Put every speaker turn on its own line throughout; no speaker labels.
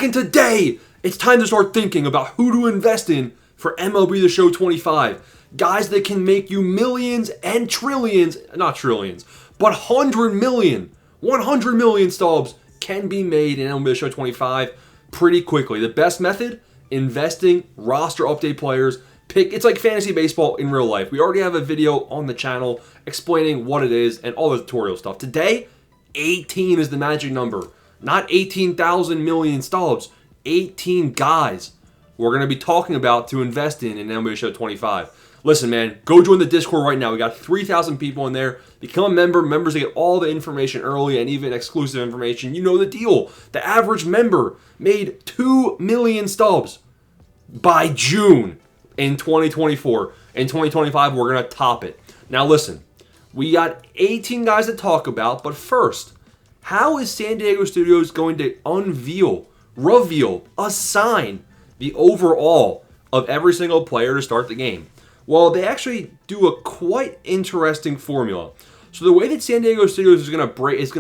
and today, it's time to start thinking about who to invest in for MLB The Show 25. Guys that can make you millions and trillions, not trillions, but 100 million stubs can be made in MLB The Show 25 pretty quickly. The best method, investing, roster update players. It's like fantasy baseball in real life. We already have a video on the channel explaining what it is and all the tutorial stuff. Today, 18 is the magic number. Not 18,000 million stubs. 18 guys we're going to be talking about to invest in MLB The Show 25. Listen, man, go join the Discord right now. We got 3,000 people in there. Become a member. Members get all the information early and even exclusive information. You know the deal. The average member made 2 million stubs by June in 2024. In 2025, we're going to top it. Now, listen, we got 18 guys to talk about, but first, how is San Diego Studios going to reveal, assign the overall of every single player to start the game? Well, they actually do a quite interesting formula. So the way that San Diego Studios is going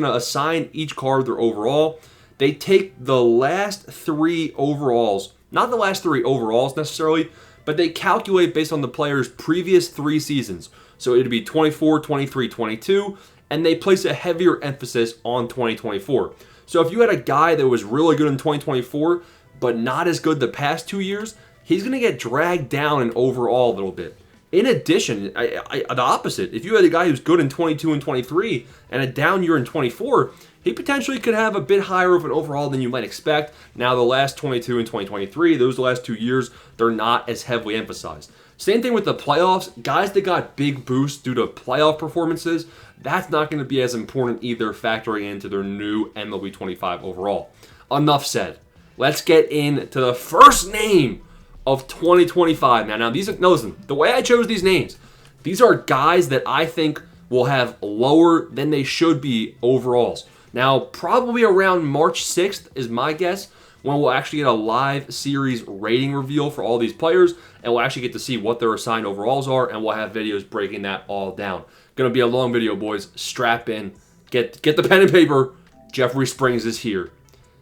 to assign each card their overall, they take the last 3 overalls, not the last 3 overalls necessarily, but they calculate based on the player's previous 3 seasons. So it'd be 24, 23, 22, and they place a heavier emphasis on 2024. So if you had a guy that was really good in 2024, but not as good the past 2 years, he's going to get dragged down in overall a little bit. In addition, the opposite, if you had a guy who's good in 22 and 23 and a down year in 24, he potentially could have a bit higher of an overall than you might expect. Now, the last 22 and 2023, those last 2 years, they're not as heavily emphasized. Same thing with the playoffs. Guys that got big boosts due to playoff performances, that's not going to be as important either, factoring into their new MLB 25 overall. Enough said. Let's get into the first name of 2025. Now listen, the way I chose these names, these are guys that I think will have lower than they should be overalls. Now, probably around March 6th is my guess, when we'll actually get a live series rating reveal for all these players, and we'll actually get to see what their assigned overalls are, and we'll have videos breaking that all down. Gonna be a long video, boys. Strap in. Get the pen and paper. Jeffrey Springs is here.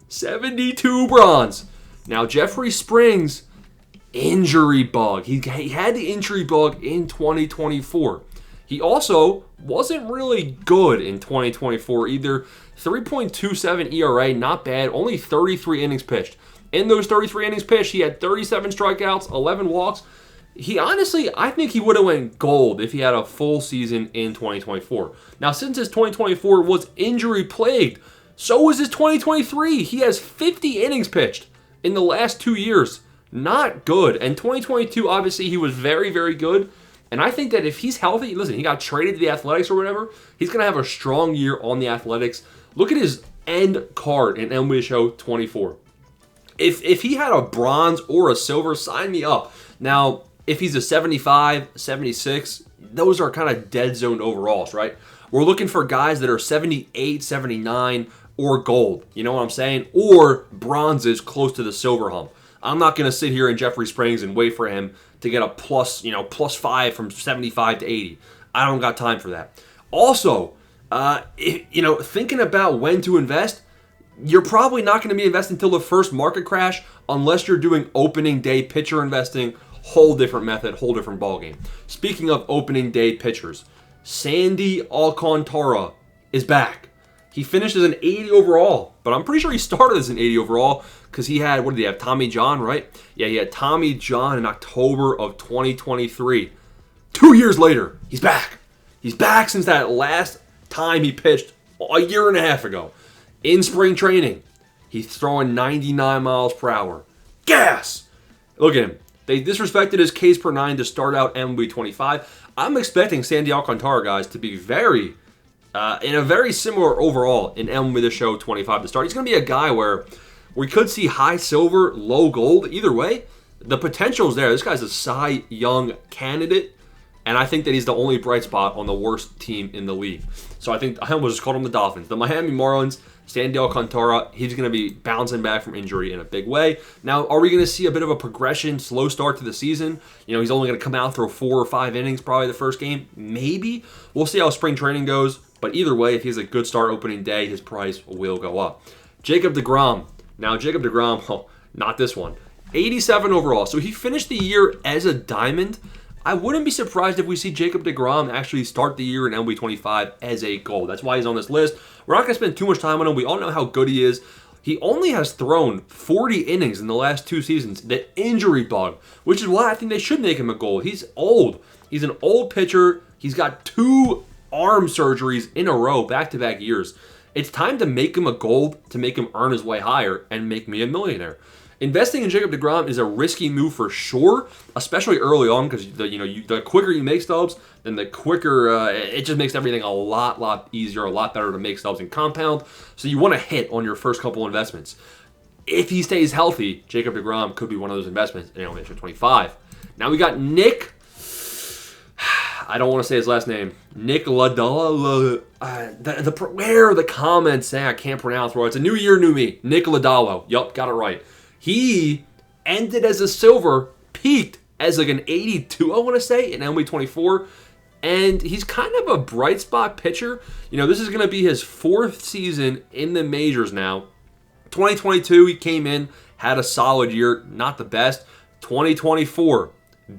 72 bronze. Now, Jeffrey Springs, injury bug. He had the injury bug in 2024. He also wasn't really good in 2024 either. 3.27 ERA, not bad. Only 33 innings pitched. In those 33 innings pitched, he had 37 strikeouts, 11 walks. I think he would have went gold if he had a full season in 2024. Now, since his 2024 was injury plagued, so was his 2023. He has 50 innings pitched in the last 2 years. Not good. And 2022, obviously, he was very, very good. And I think that if he's healthy, listen, he got traded to the Athletics or whatever, he's going to have a strong year on the Athletics. Look at his end card in MLB The Show 24. If he had a bronze or a silver, sign me up. Now, if he's a 75, 76, those are kind of dead zone overalls, right? We're looking for guys that are 78, 79, or gold. You know what I'm saying? Or bronzes close to the silver hump. I'm not going to sit here in Jeffrey Springs and wait for him to get a plus 5 from 75 to 80. I don't got time for that. Also, thinking about when to invest, you're probably not going to be investing until the first market crash unless you're doing opening day pitcher investing. Whole different method, whole different ballgame. Speaking of opening day pitchers, Sandy Alcantara is back. He finished as an 80 overall, but I'm pretty sure he started as an 80 overall because he had, what did he have, Tommy John, right? Yeah, he had Tommy John in October of 2023. 2 years later, he's back. He's back since that last time he pitched a year and a half ago. In spring training, he's throwing 99 miles per hour. Gas! Look at him. They disrespected his Ks per 9 to start out MLB 25. I'm expecting Sandy Alcantara, guys, to be in a very similar overall in MLB The Show 25 to start. He's going to be a guy where we could see high silver, low gold. Either way, the potential is there. This guy's a Cy Young candidate, and I think that he's the only bright spot on the worst team in the league. So I almost just called him the Dolphins. The Miami Marlins, Sandy Alcantara, he's going to be bouncing back from injury in a big way. Now, are we going to see a bit of a progression, slow start to the season? He's only going to come out, throw 4 or 5 innings probably the first game. Maybe. We'll see how spring training goes. But either way, if he has a good start opening day, his price will go up. Jacob deGrom, Now, Jacob deGrom, oh, not this one. 87 overall. So he finished the year as a diamond. I wouldn't be surprised if we see Jacob deGrom actually start the year in MLB 25 as a gold. That's why he's on this list. We're not going to spend too much time on him. We all know how good he is. He only has thrown 40 innings in the last 2 seasons. The injury bug, which is why I think they should make him a gold. He's old. He's an old pitcher. He's got 2 arm surgeries in a row, back-to-back years. It's time to make him a gold, to make him earn his way higher and make me a millionaire. Investing in Jacob deGrom is a risky move for sure, especially early on, because the quicker you make stubs, then the quicker it just makes everything a lot easier, a lot better to make stubs and compound. So you want to hit on your first couple investments. If he stays healthy, Jacob deGrom could be one of those investments in MLB 25. Now we got Nick. I don't want to say his last name. Nick Lodolo. Where the comments say I can't pronounce where it's a new year, new me. Nick Lodolo. Yup, got it right. He ended as a silver, peaked as like an 82, I want to say, in MLB 24. And he's kind of a bright spot pitcher. This is going to be his 4th season in the majors now. 2022, he came in, had a solid year, not the best. 2024,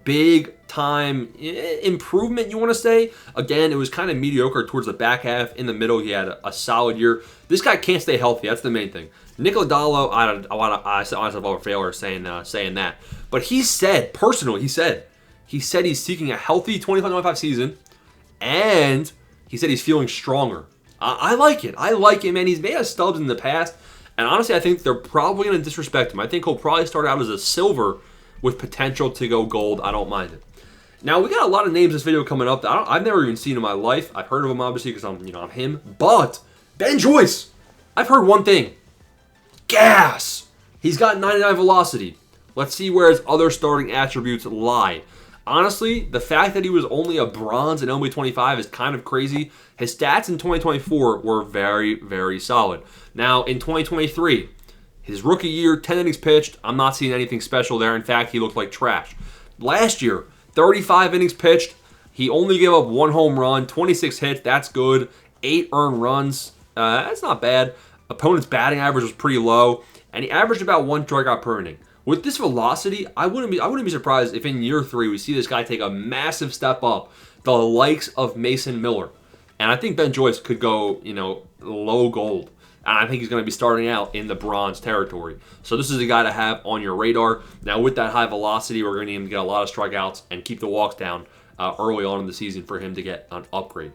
big time improvement, you want to say. Again, it was kind of mediocre towards the back half. In the middle, he had a solid year. This guy can't stay healthy. That's the main thing. Nick Lodolo, I set myself up for failure saying that. But he said, personally, he said he's seeking a healthy 2025 season, and he said he's feeling stronger. I like it. I like him, man. He's made us stubs in the past, and honestly, I think they're probably going to disrespect him. I think he'll probably start out as a silver with potential to go gold. I don't mind it. Now, we got a lot of names in this video coming up that I've never even seen in my life. I've heard of him, obviously, because I'm him. But Ben Joyce, I've heard one thing. Gas! He's got 99 velocity. Let's see where his other starting attributes lie. Honestly, the fact that he was only a bronze in MLB 25 is kind of crazy. His stats in 2024 were very, very solid. Now, in 2023, his rookie year, 10 innings pitched. I'm not seeing anything special there. In fact, he looked like trash. Last year, 35 innings pitched. He only gave up 1 home run, 26 hits. That's good. 8 earned runs. That's not bad. Opponent's batting average was pretty low, and he averaged about 1 strikeout per inning. With this velocity, I wouldn't be surprised if in year 3 we see this guy take a massive step up, the likes of Mason Miller. And I think Ben Joyce could go, low gold. And I think he's going to be starting out in the bronze territory. So this is a guy to have on your radar. Now, with that high velocity, we're going to need him to get a lot of strikeouts and keep the walks down early on in the season for him to get an upgrade.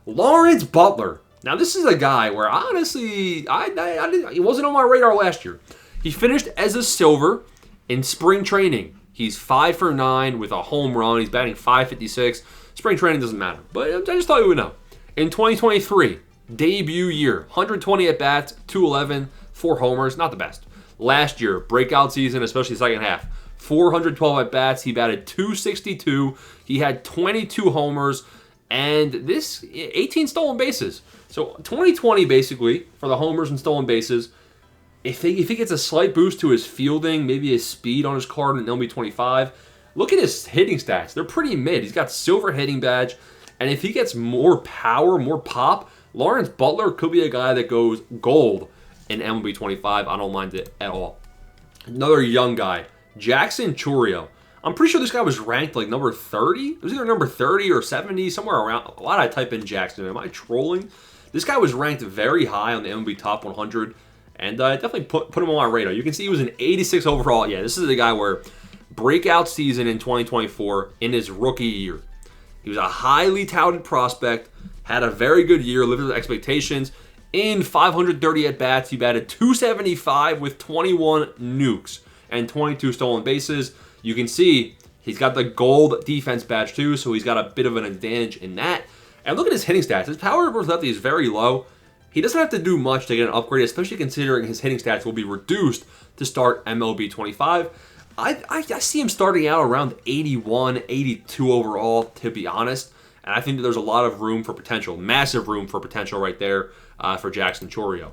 Lawrence Butler. Now, this is a guy where, honestly, he wasn't on my radar last year. He finished as a silver in spring training. He's 5 for 9 with a home run. He's batting .556. Spring training doesn't matter, but I just thought you would know. In 2023, debut year, 120 at-bats, 211, 4 homers, not the best. Last year, breakout season, especially second half, 412 at-bats. He batted .262. He had 22 homers, and this 18 stolen bases. So 2020, basically, for the homers and stolen bases. If he gets a slight boost to his fielding, maybe his speed on his card in MLB 25, look at his hitting stats. They're pretty mid. He's got silver hitting badge. And if he gets more power, more pop, Lawrence Butler could be a guy that goes gold in MLB 25. I don't mind it at all. Another young guy, Jackson Chourio. I'm pretty sure this guy was ranked like number 30. It was either number 30 or 70, somewhere around. Why did I type in Jackson? Am I trolling? This guy was ranked very high on the MLB Top 100. And I definitely put him on my radar. You can see he was an 86 overall. Yeah, this is the guy where breakout season in 2024 in his rookie year. He was a highly touted prospect, had a very good year, lived up to expectations. In 530 at-bats, he batted .275 with 21 nukes and 22 stolen bases. You can see he's got the gold defense badge too, so he's got a bit of an advantage in that. And look at his hitting stats. His power over lefty is very low. He doesn't have to do much to get an upgrade, especially considering his hitting stats will be reduced to start MLB 25. I see him starting out around 81, 82 overall, to be honest. And I think that there's a lot of room for potential, massive room for potential right there for Jackson Chourio.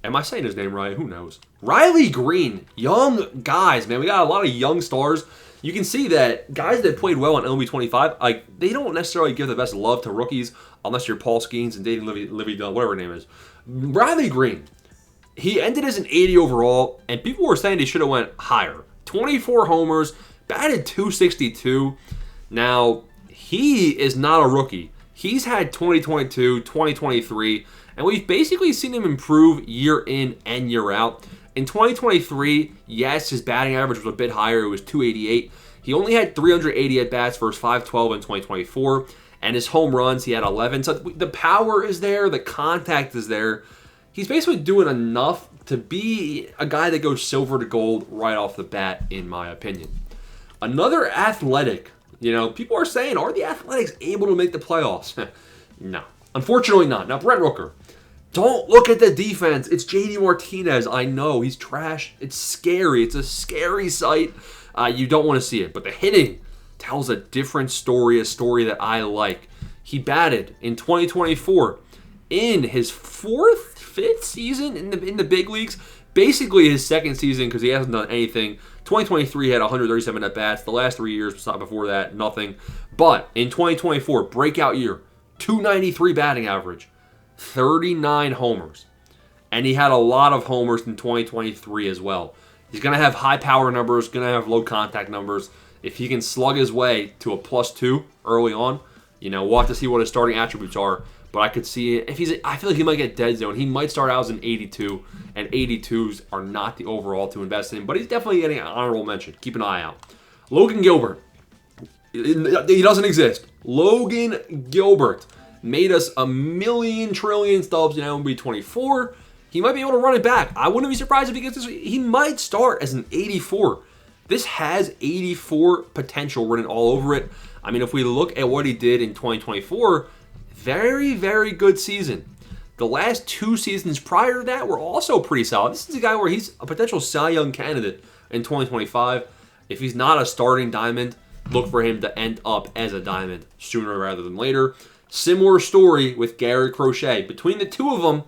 Am I saying his name right? Who knows? Riley Greene, young guys, man. We got a lot of young stars. You can see that guys that played well on MLB 25, like they don't necessarily give the best love to rookies unless you're Paul Skeens and dating Livy Dunn, whatever her name is. Riley Greene, He ended as an 80 overall, and people were saying he should have went higher. 24 homers, batted .262. Now, he is not a rookie. He's had 2022, 2023, and we've basically seen him improve year in and year out. In 2023, yes, his batting average was a bit higher. It was .288. He only had 380 at-bats versus 512 in 2024. And his home runs, he had 11. So the power is there. The contact is there. He's basically doing enough to be a guy that goes silver to gold right off the bat, in my opinion. Another athletic. People are saying, are the Athletics able to make the playoffs? No. Unfortunately not. Now, Brent Rooker. Don't look at the defense. It's JD Martinez. I know. He's trash. It's scary. It's a scary sight. You don't want to see it. But the hitting tells a different story, a story that I like. He batted in 2024 in his fifth season in the big leagues. Basically his second season because he hasn't done anything. 2023 had 137 at-bats. The last 3 years, before that, nothing. But in 2024, breakout year, 293 batting average, 39 homers. And he had a lot of homers in 2023 as well. He's going to have high power numbers, going to have low contact numbers. If he can slug his way to a +2 early on, we'll have to see what his starting attributes are. But I could see it. I feel like he might get dead zone. He might start out as an 82, and 82s are not the overall to invest in. But he's definitely getting an honorable mention. Keep an eye out. Logan Gilbert. He doesn't exist. Logan Gilbert made us a million trillion stubs in MLB 24. He might be able to run it back. I wouldn't be surprised if he gets this. He might start as an 84. This has 84 potential written all over it. I mean, if we look at what he did in 2024, very, very good season. The last 2 seasons prior to that were also pretty solid. This is a guy where he's a potential Cy Young candidate in 2025. If he's not a starting diamond, look for him to end up as a diamond sooner rather than later. Similar story with Garrett Crochet. Between the two of them,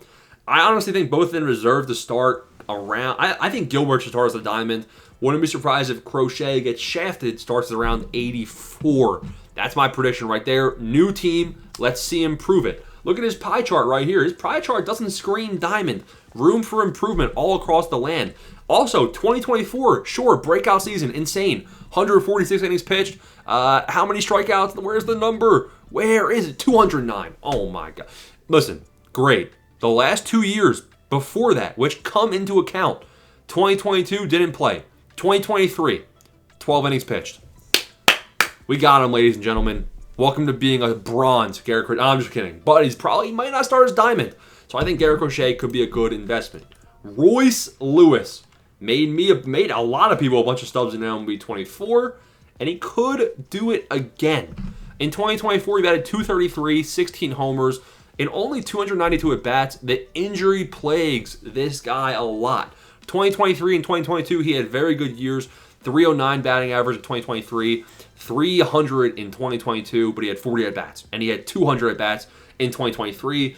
I honestly think both of them deserve to start around. I think Gilbert should start as a diamond. Wouldn't be surprised if Crochet gets shafted, starts at around 84. That's my prediction right there. New team. Let's see him prove it. Look at his pie chart right here. His pie chart doesn't scream diamond. Room for improvement all across the land. Also, 2024, sure, breakout season, insane. 146 innings pitched. How many strikeouts? Where's the number? Where is it? 209. Oh my God. Listen, great. The last 2 years before that, which come into account, 2022 didn't play. 2023, 12 innings pitched. We got him, ladies and gentlemen. Welcome to being a bronze Garrett Crochet. I'm just kidding. But he might not start as diamond. So I think Garrett Crochet could be a good investment. Royce Lewis made a lot of people a bunch of stubs in MLB 24. And he could do it again. In 2024, he batted .233, 16 homers, and only 292 at-bats. The injury plagues this guy a lot. 2023 and 2022, he had very good years. 309 batting average in 2023, 300 in 2022, but he had 40 at-bats. And he had 200 at-bats in 2023.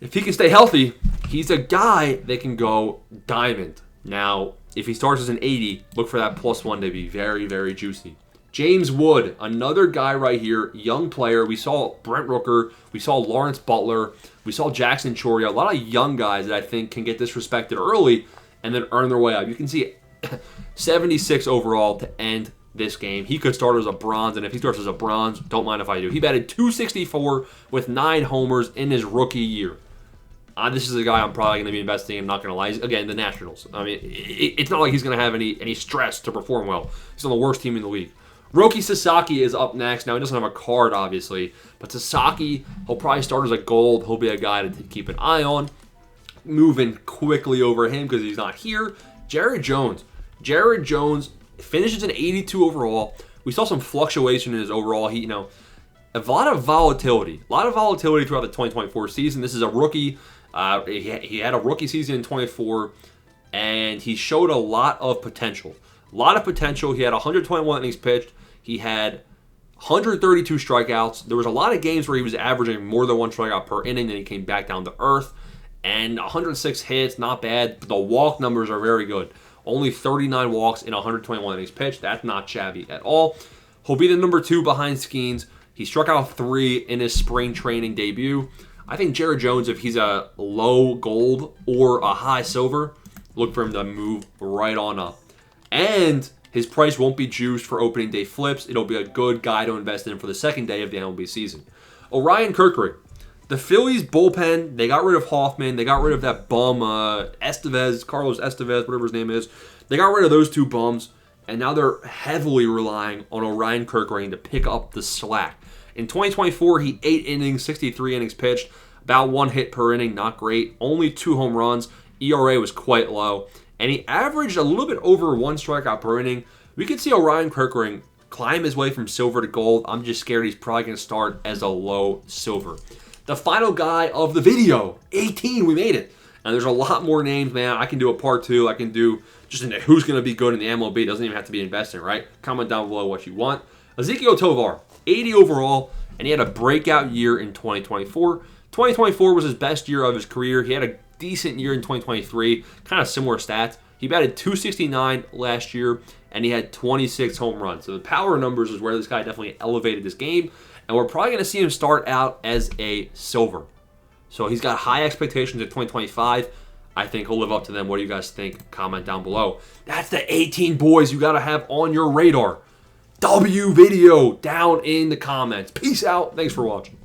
If he can stay healthy, he's a guy that can go diamond. Now, if he starts as an 80, look for that +1 to be very, very juicy. James Wood, another guy right here, young player. We saw Brent Rooker. We saw Lawrence Butler. We saw Jackson Chourio. A lot of young guys that I think can get disrespected early and then earn their way up. You can see 76 overall to end this game. He could start as a bronze, and if he starts as a bronze, don't mind if I do. He batted .264 with 9 homers in his rookie year. This is a guy I'm probably going to be investing in. I'm not going to lie. Again, the Nationals. I mean, it's not like he's going to have any stress to perform well. He's on the worst team in the league. Roki Sasaki is up next. Now, he doesn't have a card, obviously, but Sasaki, he'll probably start as a gold. He'll be a guy to keep an eye on. Moving quickly over him because he's not here. Jared Jones. Jared Jones finishes an 82 overall. We saw some fluctuation in his overall. A lot of volatility. A lot of volatility throughout the 2024 season. This is a rookie. He had a rookie season in 24, and he showed a lot of potential. A lot of potential. He had 121 innings pitched. He had 132 strikeouts. There was a lot of games where he was averaging more than 1 strikeout per inning, then he came back down to earth. And 106 hits, not bad. The walk numbers are very good. Only 39 walks in 121 innings pitched. That's not shabby at all. He'll be the number 2 behind Skeens. He struck out 3 in his spring training debut. I think Jared Jones, if he's a low gold or a high silver, look for him to move right on up. And his price won't be juiced for opening day flips. It'll be a good guy to invest in for the second day of the MLB season. Orion Kerkering. The Phillies bullpen, they got rid of Hoffman. They got rid of that bum, Carlos Estevez, whatever his name is. They got rid of those two bums, and now they're heavily relying on Orion Kerkering to pick up the slack. In 2024, he 8 innings, 63 innings pitched, about 1 hit per inning, not great. Only 2 home runs. ERA was quite low, and he averaged a little bit over 1 strikeout per inning. We could see Orion Kerkering climb his way from silver to gold. I'm just scared he's probably going to start as a low silver. The final guy of the video, 18, we made it. And there's a lot more names, man. I can do a part 2. I can do just who's going to be good in the MLB. It doesn't even have to be investing, right? Comment down below what you want. Ezequiel Tovar, 80 overall, and he had a breakout year in 2024. 2024 was his best year of his career. He had a decent year in 2023, kind of similar stats. He batted .269 last year, and he had 26 home runs. So the power numbers is where this guy definitely elevated his game. And we're probably going to see him start out as a silver. So he's got high expectations in 2025. I think he'll live up to them. What do you guys think? Comment down below. That's the 18 boys you got to have on your radar. W video down in the comments. Peace out. Thanks for watching.